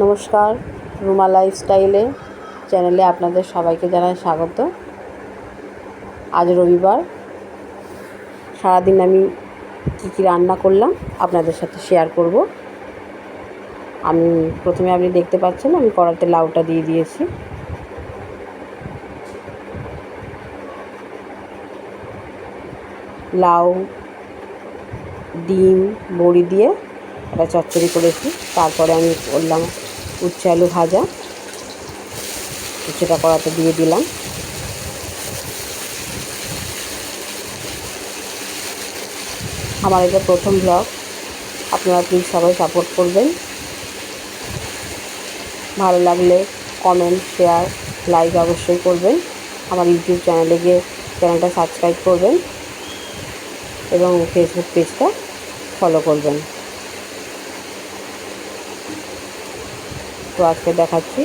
নমস্কার, রুমা লাইফস্টাইলে চ্যানেলে আপনাদের সবাইকে জানাই স্বাগত। আজ রবিবার, সারাদিন আমি কী রান্না করলাম আপনাদের সাথে শেয়ার করব। প্রথমে আপনি দেখতে পাচ্ছেন আমি কড়াইতে লাউটা দিয়ে দিয়েছি। লাউ, ডিম, বড়ি দিয়ে একটা চচ্চড়ি করেছি। তারপরে আমি করলাম উচ্ছে আলু ভাজা, উচ্ছেটা কড়াতে দিয়ে দিলাম। আমার এটা প্রথম ব্লগ, আপনারা প্লিজ সবাই সাপোর্ট করবেন। ভালো লাগলে কমেন্ট, শেয়ার, লাইক অবশ্যই করবেন। আমার ইউটিউব চ্যানেলে গিয়ে চ্যানেলটা সাবস্ক্রাইব করবেন এবং ফেসবুক পেজটা ফলো করবেন। তো আজকে দেখাচ্ছি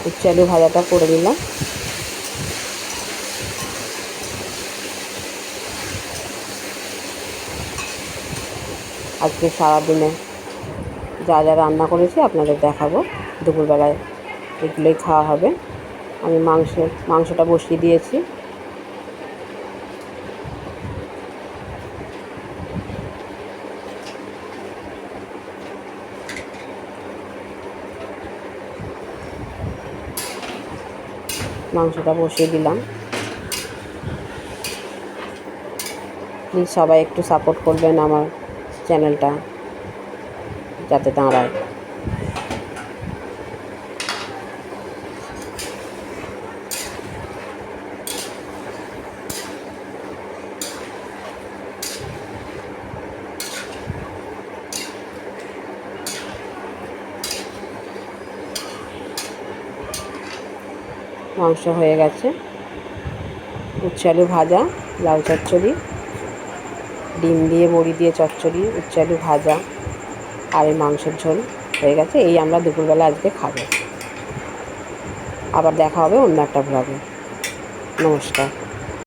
উচ্ছে আলু ভাজাটা করে নিলাম। আজকে সারাদিনে যা যা রান্না করেছি আপনাদের দেখাবো। দুপুরবেলায় এগুলোই খাওয়া হবে। আমি মাংসটা বসিয়ে দিয়েছি। মাংসটা বসিয়ে দিলাম। প্লিজ সবাই একটু সাপোর্ট করবেন আমার চ্যানেলটা যাতে দাঁড়ায়। মাংস হয়ে গেছে। উচ্ছে আলু ভাজা, লাউ চচ্চড়ি, ডিম দিয়ে বড়ি দিয়ে চচ্চড়ি, উচ্ছে আলু ভাজা আর এই মাংসের ঝোল হয়ে গেছে। এই আমরা দুপুরবেলা আজকে খাবো। আবার দেখা হবে অন্য একটা ব্লগে। নমস্কার।